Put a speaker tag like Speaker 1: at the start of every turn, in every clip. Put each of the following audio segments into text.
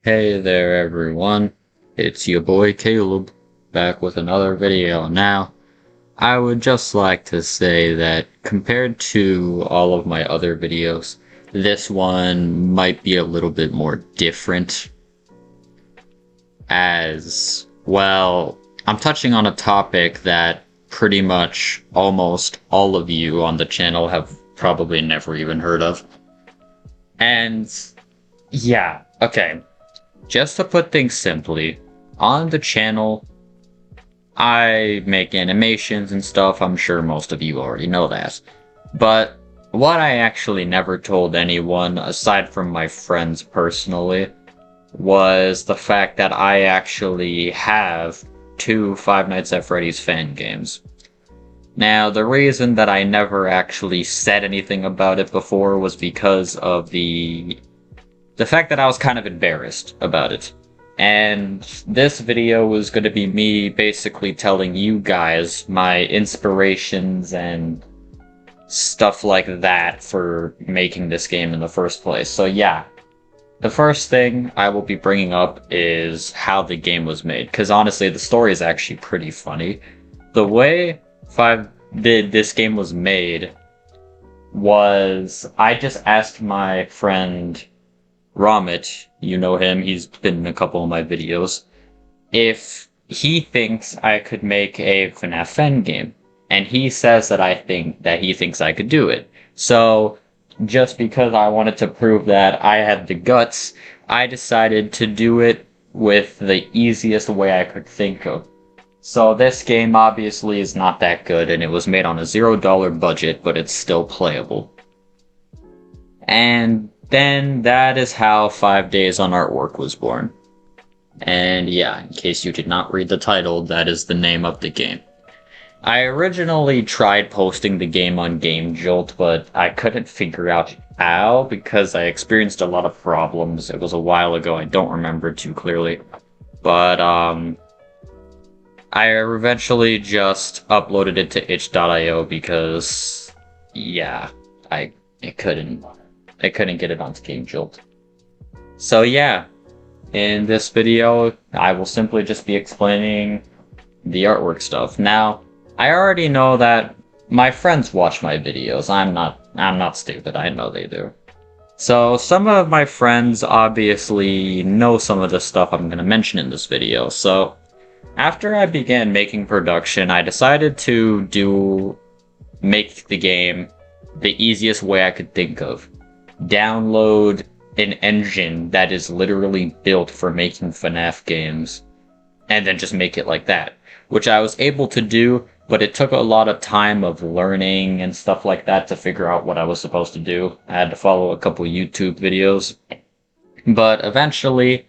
Speaker 1: Hey there everyone, it's your boy Caleb, back with another video. Now, I would just like to say that compared to all of my other videos, this one might be a little bit more different as, well, I'm touching on a topic that pretty much almost all of you on the channel have probably never even heard of. And yeah, okay. Just to put things simply, on the channel, I make animations and stuff. I'm sure most of you already know that. But what I actually never told anyone, aside from my friends personally, was the fact that I actually have two Five Nights at Freddy's fan games. Now, the reason that I never actually said anything about it before was because of the fact that I was kind of embarrassed about it. And this video was going to be me basically telling you guys my inspirations and stuff like that for making this game in the first place. So yeah, the first thing I will be bringing up is how the game was made, because honestly the story is actually pretty funny. The way this game was made was I just asked my friend Ramit, you know him, he's been in a couple of my videos, if he thinks I could make a FNAF fan game. And he says that he thinks I could do it. So, just because I wanted to prove that I had the guts, I decided to do it with the easiest way I could think of. So this game obviously is not that good, and it was made on a $0 budget, but it's still playable. And then that is how 5 Days on Artwork was born. And yeah, in case you did not read the title, that is the name of the game. I originally tried posting the game on GameJolt, but I couldn't figure out how because I experienced a lot of problems. It was a while ago, I don't remember too clearly. But I eventually just uploaded it to itch.io because yeah, I couldn't get it onto GameJolt. So yeah, in this video, I will simply just be explaining the artwork stuff. Now, I already know that my friends watch my videos. I'm not stupid, I know they do. So some of my friends obviously know some of the stuff I'm gonna mention in this video. So after I began making production, I decided to make the game the easiest way I could think of. Download an engine that is literally built for making FNAF games, and then just make it like that. Which I was able to do, but it took a lot of time of learning and stuff like that to figure out what I was supposed to do. I had to follow a couple YouTube videos. But eventually,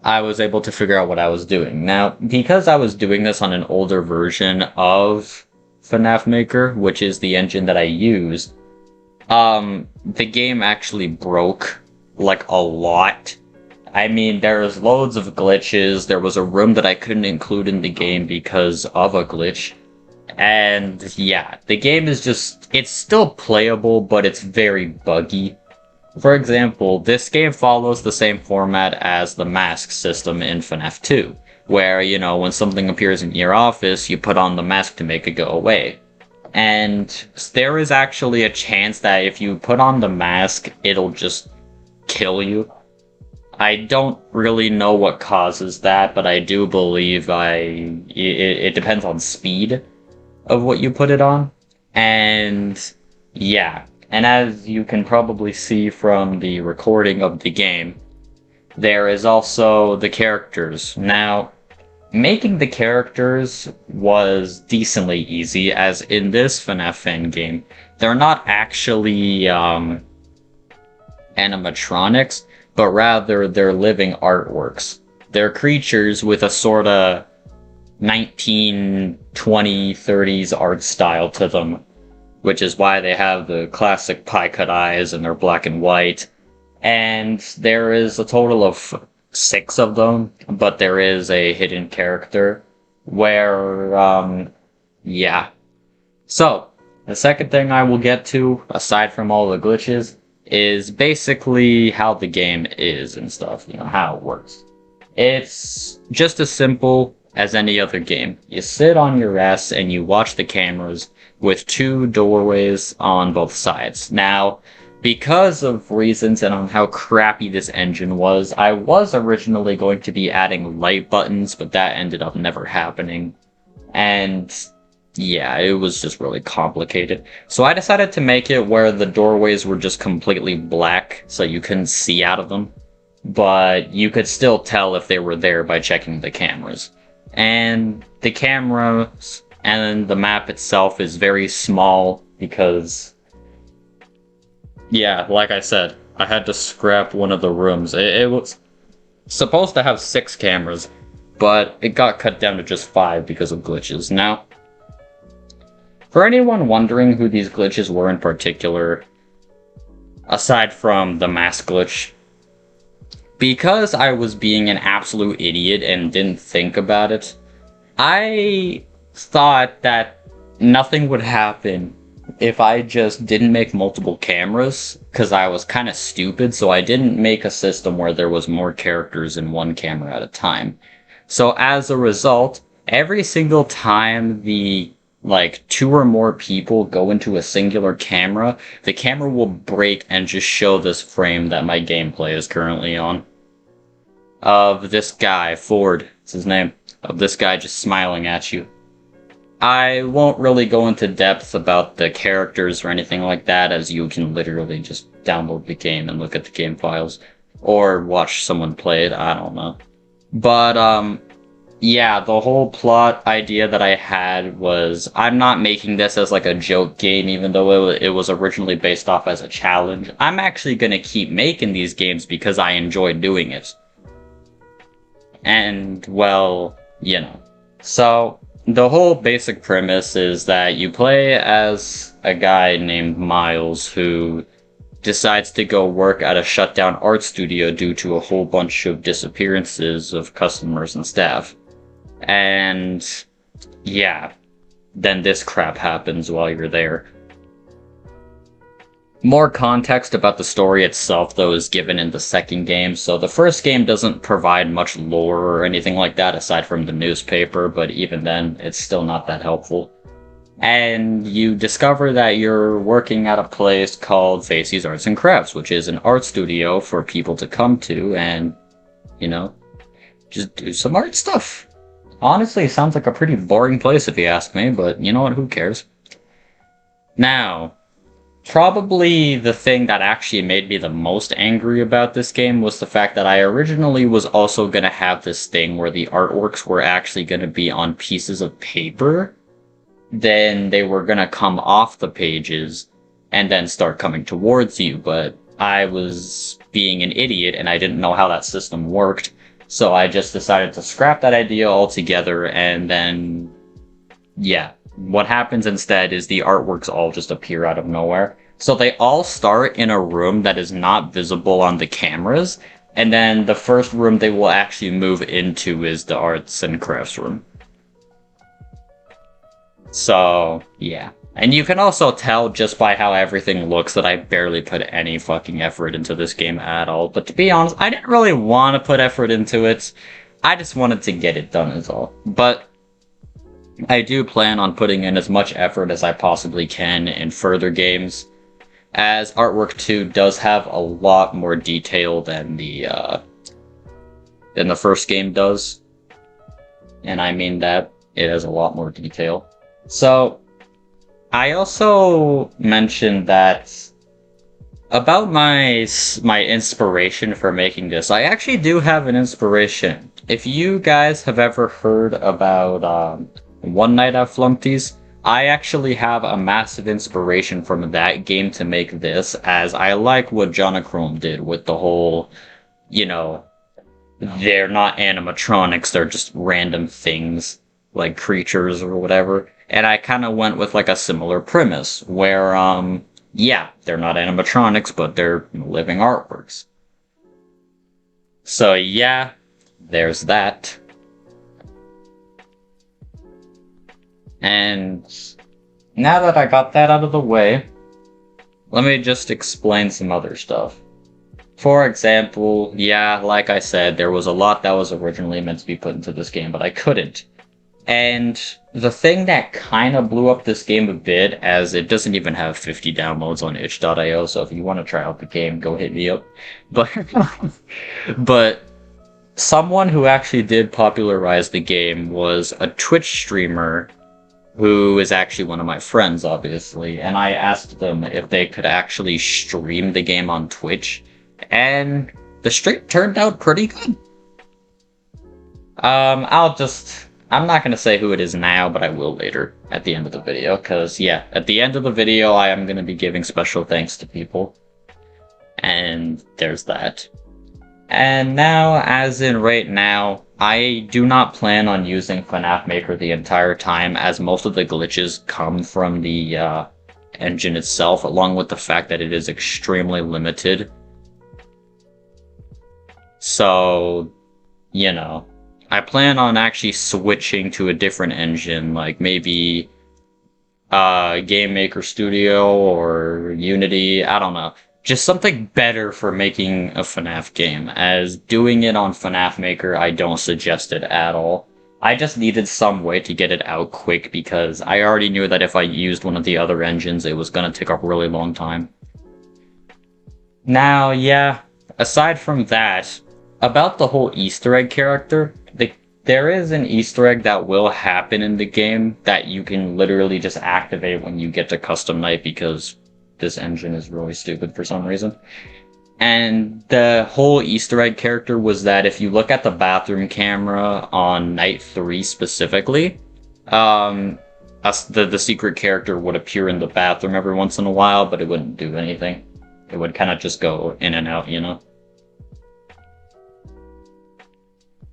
Speaker 1: I was able to figure out what I was doing. Now, because I was doing this on an older version of FNAF Maker, which is the engine that I use, the game actually broke, like, a lot. I mean, there was loads of glitches, there was a room that I couldn't include in the game because of a glitch, and yeah, the game is just, it's still playable, but it's very buggy. For example, this game follows the same format as the mask system in FNAF 2, where, you know, when something appears in your office, you put on the mask to make it go away. And there is actually a chance that if you put on the mask, it'll just kill you. I don't really know what causes that, but I do believe it depends on speed of what you put it on. And yeah, and as you can probably see from the recording of the game, there is also the characters. Now, making the characters was decently easy, as in this FNAF fan game, they're not actually animatronics, but rather they're living artworks. They're creatures with a sorta 1920s, 30s art style to them, which is why they have the classic pie-cut eyes and they're black and white. And there is a total of 6 of them, but there is a hidden character where, yeah. So, the second thing I will get to, aside from all the glitches, is basically how the game is and stuff, how it works. It's just as simple as any other game. You sit on your ass and you watch the cameras with two doorways on both sides. Now, because of reasons and on how crappy this engine was, I was originally going to be adding light buttons, but that ended up never happening. And yeah, it was just really complicated. So I decided to make it where the doorways were just completely black, so you couldn't see out of them. But you could still tell if they were there by checking the cameras. And the cameras and the map itself is very small because, yeah, like I said, I had to scrap one of the rooms. It was supposed to have 6 cameras, but it got cut down to just 5 because of glitches. Now, for anyone wondering who these glitches were in particular, aside from the mask glitch, because I was being an absolute idiot and didn't think about it, I thought that nothing would happen if I just didn't make multiple cameras, because I was kind of stupid, so I didn't make a system where there was more characters in one camera at a time. So as a result, every single time the 2 or more people go into a singular camera, the camera will break and just show this frame that my gameplay is currently on. Of this guy, Ford, is his name, of this guy just smiling at you. I won't really go into depth about the characters or anything like that, as you can literally just download the game and look at the game files. Or watch someone play it, I don't know. But, yeah, the whole plot idea that I had was, I'm not making this as a joke game, even though it was originally based off as a challenge. I'm actually gonna keep making these games because I enjoy doing it. And, well, So, the whole basic premise is that you play as a guy named Miles who decides to go work at a shutdown art studio due to a whole bunch of disappearances of customers and staff. And yeah, then this crap happens while you're there. More context about the story itself, though, is given in the second game, so the first game doesn't provide much lore or anything like that aside from the newspaper, but even then, it's still not that helpful. And you discover that you're working at a place called Facey's Arts and Crafts, which is an art studio for people to come to and, just do some art stuff. Honestly, it sounds like a pretty boring place if you ask me, but you know what, who cares? Now, probably the thing that actually made me the most angry about this game was the fact that I originally was also going to have this thing where the artworks were actually going to be on pieces of paper. Then they were going to come off the pages and then start coming towards you, but I was being an idiot and I didn't know how that system worked, so I just decided to scrap that idea altogether, and then, yeah. What happens instead is the artworks all just appear out of nowhere. So they all start in a room that is not visible on the cameras, and then the first room they will actually move into is the arts and crafts room. So, yeah. And you can also tell just by how everything looks that I barely put any fucking effort into this game at all. But to be honest, I didn't really want to put effort into it. I just wanted to get it done is all. But I do plan on putting in as much effort as I possibly can in further games, as Artwork 2 does have a lot more detail than the first game does. And I mean that it has a lot more detail. So, I also mentioned that about my inspiration for making this. I actually do have an inspiration. If you guys have ever heard about One Night at Flumpty's, I actually have a massive inspiration from that game to make this, as I like what Jonachrome did with the whole, they're not animatronics, they're just random things, like creatures or whatever. And I kind of went with a similar premise, where, yeah, they're not animatronics, but they're living artworks. So yeah, there's that. And now that I got that out of the way, let me just explain some other stuff. For example, yeah, like I said, there was a lot that was originally meant to be put into this game, but I couldn't. And the thing that kind of blew up this game a bit, as it doesn't even have 50 downloads on itch.io, so if you want to try out the game, go hit me up. But, but someone who actually did popularize the game was a Twitch streamer who is actually one of my friends, obviously, and I asked them if they could actually stream the game on Twitch, and the stream turned out pretty good. I'm not gonna say who it is now, but I will later at the end of the video, because, yeah, at the end of the video, I am gonna be giving special thanks to people. And there's that. And now, as in right now, I do not plan on using FNAF Maker the entire time, as most of the glitches come from the engine itself, along with the fact that it is extremely limited. So, you know, I plan on actually switching to a different engine, like maybe Game Maker Studio or Unity, I don't know. Just something better for making a FNAF game, as doing it on FNAF Maker I don't suggest it at all. I just needed some way to get it out quick because I already knew that if I used one of the other engines it was gonna take a really long time. Now, yeah, aside from that, about the whole Easter egg character, there is an Easter egg that will happen in the game that you can literally just activate when you get to Custom Night because this engine is really stupid for some reason. And the whole Easter egg character was that if you look at the bathroom camera on night 3 specifically, the secret character would appear in the bathroom every once in a while, but it wouldn't do anything. It would kind of just go in and out, you know?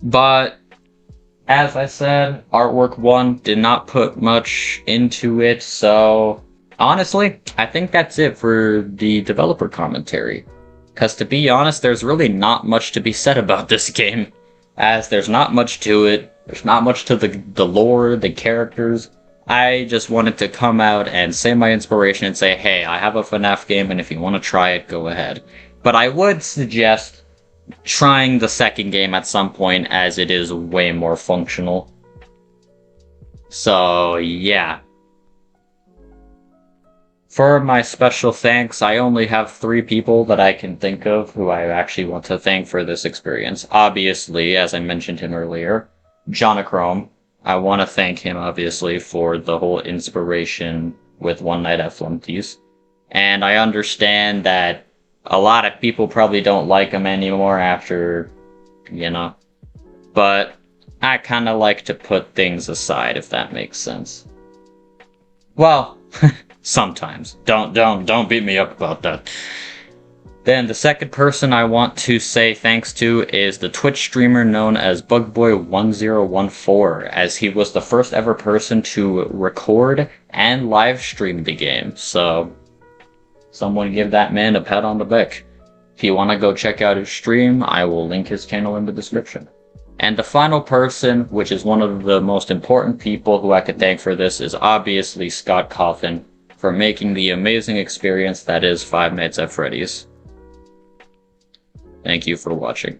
Speaker 1: But as I said, Artwork 1 did not put much into it, so honestly, I think that's it for the developer commentary. Because to be honest, there's really not much to be said about this game, as there's not much to it, there's not much to the lore, the characters. I just wanted to come out and say my inspiration and say, hey, I have a FNAF game, and if you want to try it, go ahead. But I would suggest trying the second game at some point, as it is way more functional. So, yeah. For my special thanks, I only have 3 people that I can think of who I actually want to thank for this experience. Obviously, as I mentioned him earlier, Jonachrome. I want to thank him, obviously, for the whole inspiration with One Night at Flumpty's. And I understand that a lot of people probably don't like him anymore after, you know. But I kind of like to put things aside, if that makes sense. Well, sometimes. Don't beat me up about that. Then the second person I want to say thanks to is the Twitch streamer known as Bugboy1014, as he was the first ever person to record and live stream the game. So someone give that man a pat on the back. If you want to go check out his stream, I will link his channel in the description. And the final person, which is one of the most important people who I could thank for this, is obviously Scott Cawthon, for making the amazing experience that is Five Nights at Freddy's. Thank you for watching.